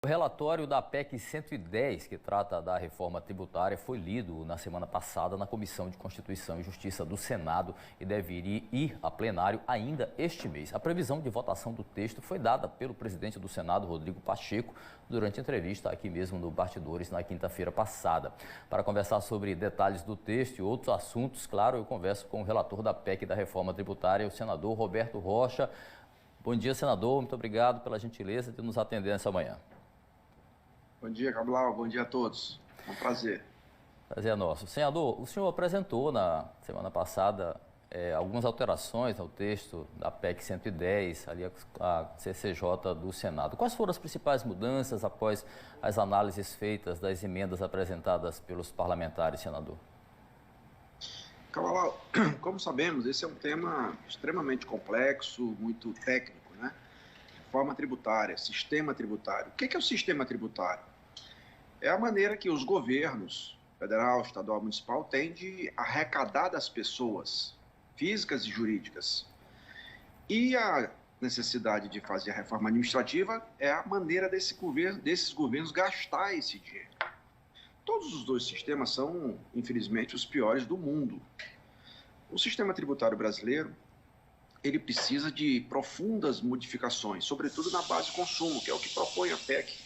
relatório da PEC 110, que trata da reforma tributária, foi lido na semana passada na Comissão de Constituição e Justiça do Senado e deve ir a plenário ainda este mês. A previsão de votação do texto foi dada pelo presidente do Senado, Rodrigo Pacheco, durante entrevista aqui mesmo no Bastidores na quinta-feira passada. Para conversar sobre detalhes do texto e outros assuntos, claro, eu converso com o relator da PEC da reforma tributária, o senador Roberto Rocha. Bom dia, senador. Muito obrigado pela gentileza de nos atender nessa manhã. Bom dia, Cabral. Bom dia a todos. É um prazer. Prazer é nosso. Senador, o senhor apresentou na semana passada algumas alterações ao texto da PEC 110, ali a CCJ do Senado. Quais foram as principais mudanças após as análises feitas das emendas apresentadas pelos parlamentares, senador? Cabral, como sabemos, esse é um tema extremamente complexo, muito técnico, né? Reforma tributária, sistema tributário. O que é o sistema tributário? É a maneira que os governos, federal, estadual, municipal, têm de arrecadar das pessoas, físicas e jurídicas. E a necessidade de fazer a reforma administrativa é a maneira desses governos gastar esse dinheiro. Todos os dois sistemas são, infelizmente, os piores do mundo. O sistema tributário brasileiro, ele precisa de profundas modificações, sobretudo na base de consumo, que é o que propõe a PEC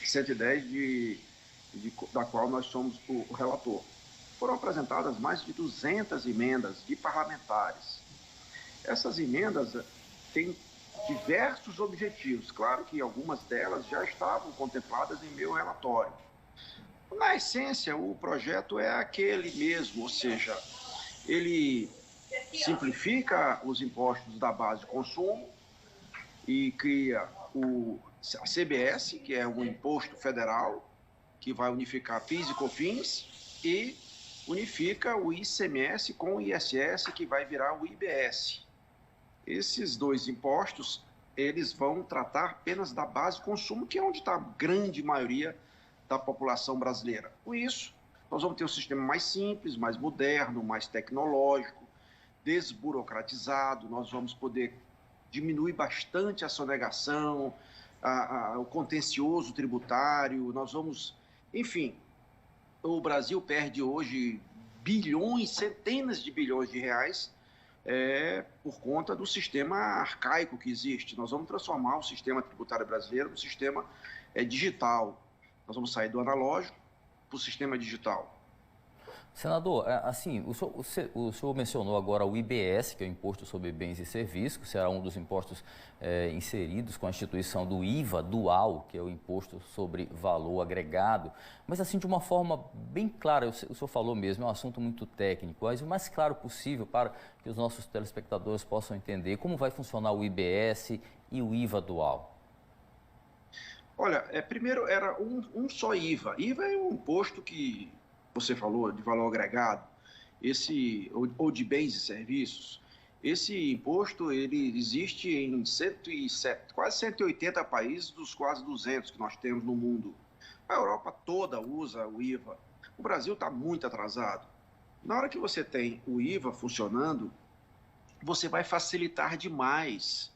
110, da qual nós somos o relator. Foram apresentadas mais de 200 emendas de parlamentares. Essas emendas têm diversos objetivos. Claro que algumas delas já estavam contempladas em meu relatório. Na essência, o projeto é aquele mesmo, ou seja, ele simplifica os impostos da base de consumo e cria a CBS, que é um imposto federal, que vai unificar PIS e COFINS, e unifica o ICMS com o ISS, que vai virar o IBS. Esses dois impostos, eles vão tratar apenas da base de consumo, que é onde está a grande maioria da população brasileira. Com isso, nós vamos ter um sistema mais simples, mais moderno, mais tecnológico, desburocratizado, nós vamos poder diminuir bastante a sonegação, o contencioso tributário, nós vamos, enfim, o Brasil perde hoje bilhões, centenas de bilhões de reais por conta do sistema arcaico que existe. Nós vamos transformar o sistema tributário brasileiro num sistema digital. Nós vamos sair do analógico para o sistema digital. Senador, assim, o senhor mencionou agora o IBS, que é o Imposto sobre Bens e Serviços, que será um dos impostos inseridos com a instituição do IVA dual, que é o Imposto sobre Valor Agregado. Mas, assim, de uma forma bem clara, o senhor falou mesmo, é um assunto muito técnico, mas o mais claro possível para que os nossos telespectadores possam entender como vai funcionar o IBS e o IVA dual. Olha, primeiro era um só IVA. IVA é um imposto que você falou, de valor agregado, ou de bens e serviços. Esse imposto ele existe em quase 180 países dos quase 200 que nós temos no mundo. A Europa toda usa o IVA. O Brasil está muito atrasado. Na hora que você tem o IVA funcionando, você vai facilitar demais.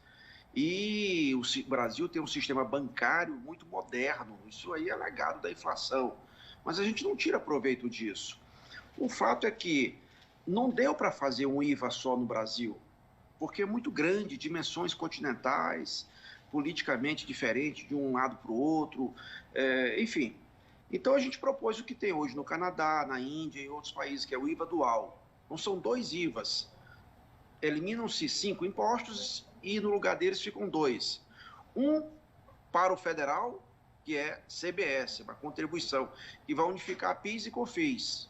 E o Brasil tem um sistema bancário muito moderno, isso aí é legado da inflação, mas a gente não tira proveito disso. O fato é que não deu para fazer um IVA só no Brasil, porque é muito grande, dimensões continentais, politicamente diferente de um lado para o outro, enfim. Então a gente propôs o que tem hoje no Canadá, na Índia e outros países, que é o IVA dual. Então são dois IVAs. Eliminam-se 5 impostos e no lugar deles ficam 2. Um para o federal, que é CBS, uma contribuição, que vai unificar PIS e COFINS.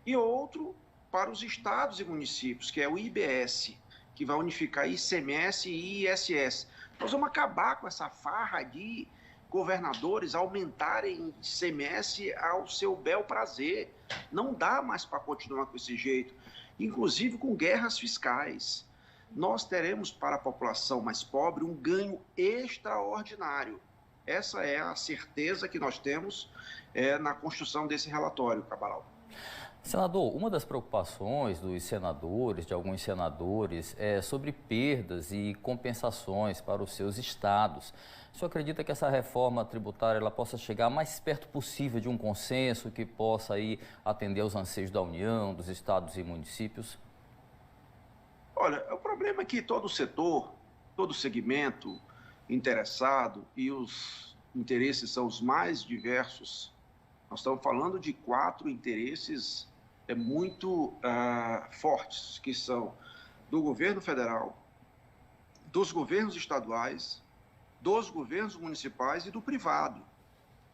E outro para os estados e municípios, que é o IBS, que vai unificar ICMS e ISS. Nós vamos acabar com essa farra de governadores aumentarem ICMS ao seu bel prazer. Não dá mais para continuar com esse jeito, inclusive com guerras fiscais. Nós teremos para a população mais pobre um ganho extraordinário. Essa é a certeza que nós temos na construção desse relatório, Cabral. Senador, uma das preocupações dos senadores, de alguns senadores, é sobre perdas e compensações para os seus estados. O senhor acredita que essa reforma tributária ela possa chegar mais perto possível de um consenso que possa aí atender aos anseios da União, dos estados e municípios? Olha, o problema é que todo setor, todo segmento interessado e os interesses são os mais diversos. Nós estamos falando de 4 interesses muito fortes, que são do governo federal, dos governos estaduais, dos governos municipais e do privado.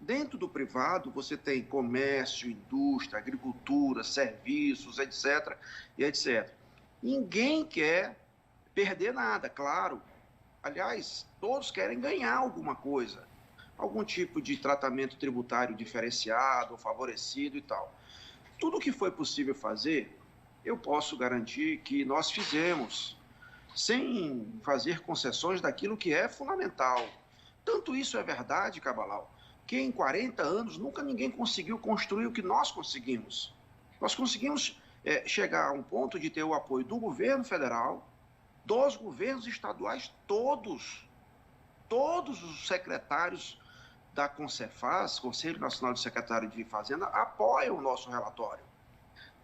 Dentro do privado, você tem comércio, indústria, agricultura, serviços, etc. e etc. Ninguém quer perder nada, claro. Aliás, todos querem ganhar alguma coisa, algum tipo de tratamento tributário diferenciado, favorecido e tal. Tudo o que foi possível fazer, eu posso garantir que nós fizemos, sem fazer concessões daquilo que é fundamental. Tanto isso é verdade, Cabalau, que em 40 anos nunca ninguém conseguiu construir o que nós conseguimos. Nós conseguimos chegar a um ponto de ter o apoio do governo federal, dos governos estaduais, todos os secretários da Concefaz, Conselho Nacional de Secretário de Fazenda, apoiam o nosso relatório.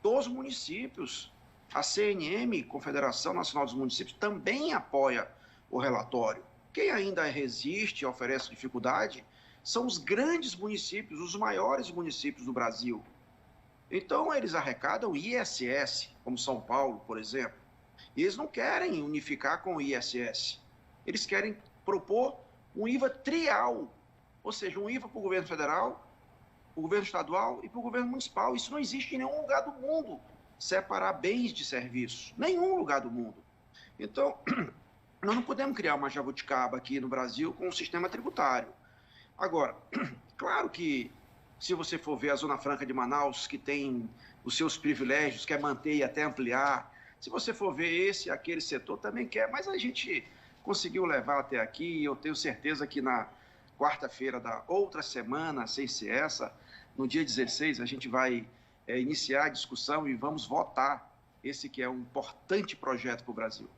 Dos municípios, a CNM, Confederação Nacional dos Municípios, também apoia o relatório. Quem ainda resiste e oferece dificuldade são os grandes municípios, os maiores municípios do Brasil. Então, eles arrecadam ISS, como São Paulo, por exemplo. E eles não querem unificar com o ISS. Eles querem propor um IVA trial, ou seja, um IVA para o governo federal, para o governo estadual e para o governo municipal. Isso não existe em nenhum lugar do mundo, separar bens de serviços. Nenhum lugar do mundo. Então, nós não podemos criar uma jabuticaba aqui no Brasil com um sistema tributário. Agora, claro que se você for ver a Zona Franca de Manaus, que tem os seus privilégios, quer manter e até ampliar, se você for ver esse e aquele setor, também quer, mas a gente conseguiu levar até aqui, e eu tenho certeza que na quarta-feira da outra semana, sem ser essa, no dia 16, a gente vai iniciar a discussão e vamos votar esse que é um importante projeto para o Brasil.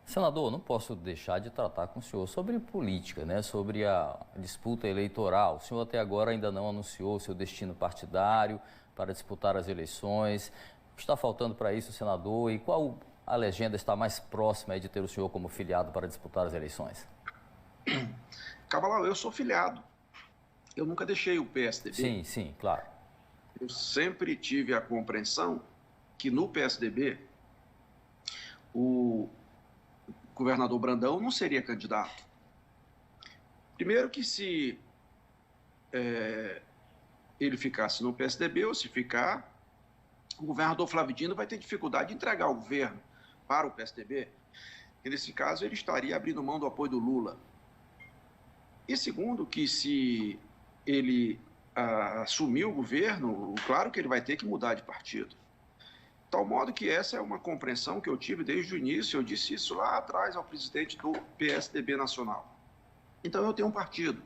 Senador, não posso deixar de tratar com o senhor sobre política, né? Sobre a disputa eleitoral. O senhor até agora ainda não anunciou seu destino partidário para disputar as eleições. O que está faltando para isso, senador? E qual a legenda está mais próxima de ter o senhor como filiado para disputar as eleições? Cabalau, eu sou filiado. Eu nunca deixei o PSDB. Sim, claro. Eu sempre tive a compreensão que no PSDB o governador Brandão não seria candidato. Primeiro que se ele ficasse no PSDB ou se ficar, o governador Flávio Dino vai ter dificuldade de entregar o governo para o PSDB. E nesse caso ele estaria abrindo mão do apoio do Lula. E segundo que se ele assumir o governo, claro que ele vai ter que mudar de partido. De tal modo que essa é uma compreensão que eu tive desde o início, eu disse isso lá atrás ao presidente do PSDB Nacional. Então eu tenho um partido.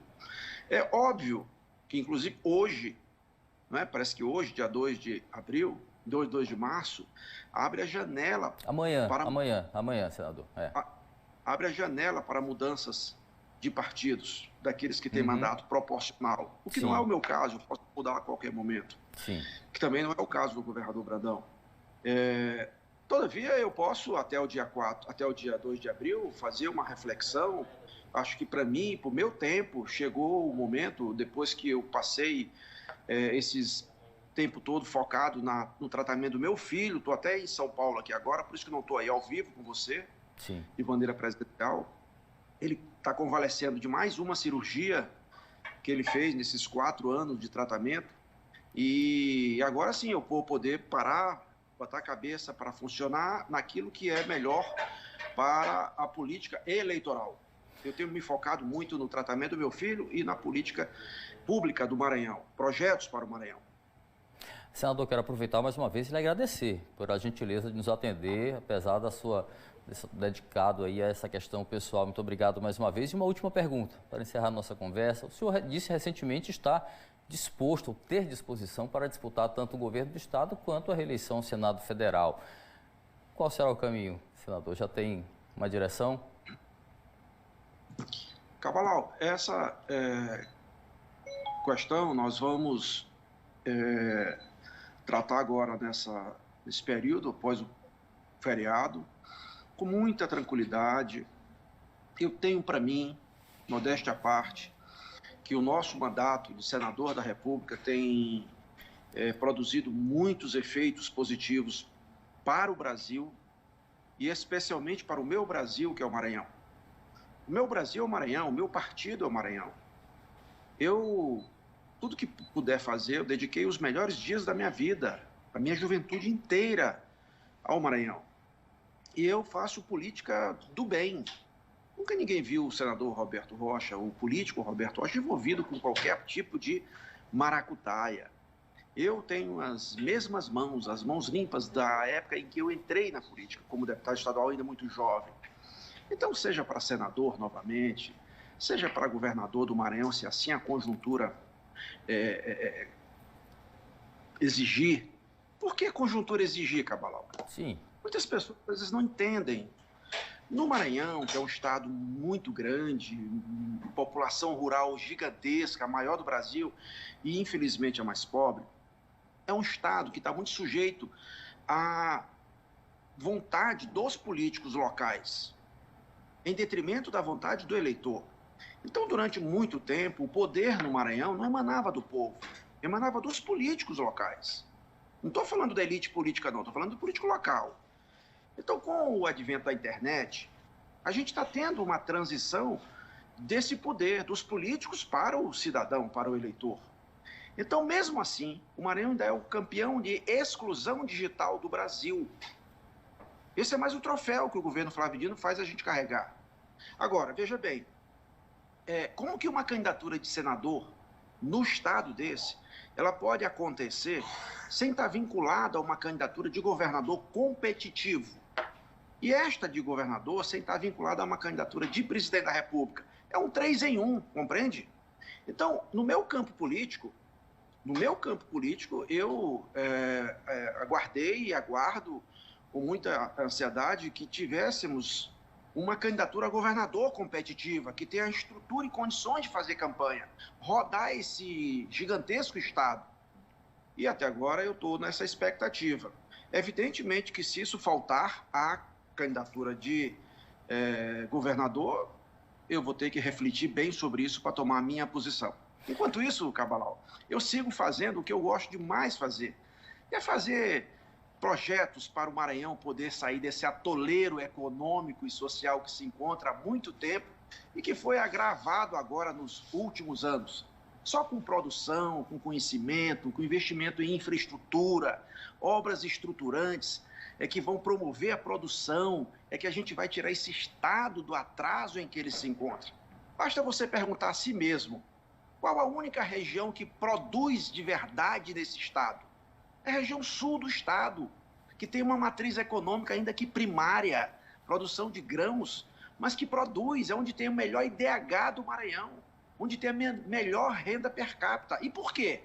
É óbvio que, inclusive, hoje, parece que hoje, dia 2 de abril, 2 de março, abre a janela... Amanhã, senador. Abre a janela para mudanças de partidos, daqueles que têm mandato proporcional. O que não é o meu caso, eu posso mudar a qualquer momento. Sim. Que também não é o caso do governador Brandão. Todavia, eu posso, até o dia 2 de abril, fazer uma reflexão. Acho que para mim, para o meu tempo, chegou o momento, depois que eu passei esses tempo todo focado no tratamento do meu filho, estou até em São Paulo aqui agora, por isso que não estou aí ao vivo com você, de maneira presidencial. Ele está convalescendo de mais uma cirurgia que ele fez nesses 4 anos de tratamento. E agora sim eu vou poder parar, botar a cabeça para funcionar naquilo que é melhor para a política eleitoral. Eu tenho me focado muito no tratamento do meu filho e na política pública do Maranhão, projetos para o Maranhão. Senador, quero aproveitar mais uma vez e lhe agradecer por a gentileza de nos atender, apesar da sua dedicado aí a essa questão pessoal. Muito obrigado mais uma vez. E uma última pergunta, para encerrar nossa conversa. O senhor disse recentemente estar disposto, ou ter disposição para disputar tanto o governo do Estado quanto a reeleição ao Senado Federal. Qual será o caminho, senador? Já tem uma direção? Cabral, essa questão nós vamos tratar agora nesse período, após o feriado, com muita tranquilidade. Eu tenho para mim, modéstia à parte, que o nosso mandato de senador da República tem produzido muitos efeitos positivos para o Brasil e especialmente para o meu Brasil, que é o Maranhão. O meu Brasil é o Maranhão, o meu partido é o Maranhão. Tudo que puder fazer, eu dediquei os melhores dias da minha vida, a minha juventude inteira ao Maranhão. E eu faço política do bem. Nunca ninguém viu o senador Roberto Rocha, o político Roberto Rocha, envolvido com qualquer tipo de maracutaia. Eu tenho as mesmas mãos, as mãos limpas da época em que eu entrei na política, como deputado estadual ainda muito jovem. Então, seja para senador novamente, seja para governador do Maranhão, se assim a conjuntura exigir. Por que a conjuntura exigir, Cabral? Sim. Muitas pessoas às vezes não entendem. No Maranhão, que é um estado muito grande, população rural gigantesca, a maior do Brasil e infelizmente a mais pobre, é um estado que está muito sujeito à vontade dos políticos locais, em detrimento da vontade do eleitor. Então, durante muito tempo, o poder no Maranhão não emanava do povo, emanava dos políticos locais. Não estou falando da elite política, não, estou falando do político local. Então, com o advento da internet, a gente está tendo uma transição desse poder dos políticos para o cidadão, para o eleitor. Então, mesmo assim, o Maranhão ainda é o campeão de exclusão digital do Brasil. Esse é mais um troféu que o governo Flávio Dino faz a gente carregar. Agora, veja bem, como que uma candidatura de senador no estado desse, ela pode acontecer sem estar vinculada a uma candidatura de governador competitivo? E esta de governador sem estar vinculada a uma candidatura de presidente da República. É um 3 em 1, compreende? Então, no meu campo político, eu aguardei e aguardo com muita ansiedade que tivéssemos uma candidatura a governador competitiva, que tenha estrutura e condições de fazer campanha, rodar esse gigantesco estado. E até agora eu estou nessa expectativa. Evidentemente que se isso faltar à candidatura de governador, eu vou ter que refletir bem sobre isso para tomar a minha posição. Enquanto isso, Cabral, eu sigo fazendo o que eu gosto de mais fazer, que é fazer projetos para o Maranhão poder sair desse atoleiro econômico e social que se encontra há muito tempo e que foi agravado agora nos últimos anos. Só com produção, com conhecimento, com investimento em infraestrutura, obras estruturantes, que vão promover a produção, que a gente vai tirar esse estado do atraso em que ele se encontra. Basta você perguntar a si mesmo, qual a única região que produz de verdade nesse estado? É a região sul do estado, que tem uma matriz econômica ainda que primária, produção de grãos, mas que produz, é onde tem o melhor IDH do Maranhão, onde tem a melhor renda per capita. E por quê?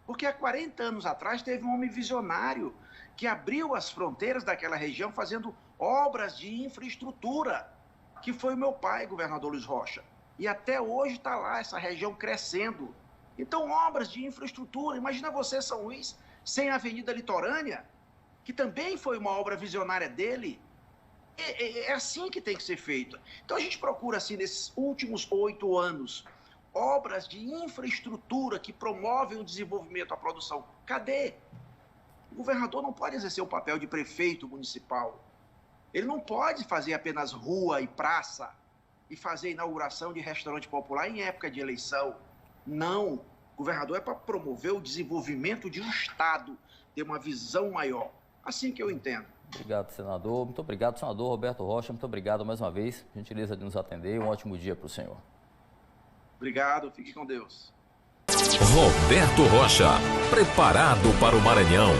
Porque há 40 anos atrás teve um homem visionário que abriu as fronteiras daquela região fazendo obras de infraestrutura, que foi o meu pai, governador Luiz Rocha. E até hoje está lá essa região crescendo. Então, obras de infraestrutura. Imagina você, São Luís, sem a Avenida Litorânea, que também foi uma obra visionária dele. É assim que tem que ser feito. Então, a gente procura, assim, nesses últimos 8 anos, obras de infraestrutura que promovem o desenvolvimento, a produção. Cadê? O governador não pode exercer o papel de prefeito municipal. Ele não pode fazer apenas rua e praça e fazer inauguração de restaurante popular em época de eleição. Não. O governador é para promover o desenvolvimento de um estado, ter uma visão maior. Assim que eu entendo. Obrigado, senador. Muito obrigado, senador Roberto Rocha. Muito obrigado mais uma vez. Gentileza de nos atender. Um ótimo dia para o senhor. Obrigado. Fique com Deus. Roberto Rocha, preparado para o Maranhão.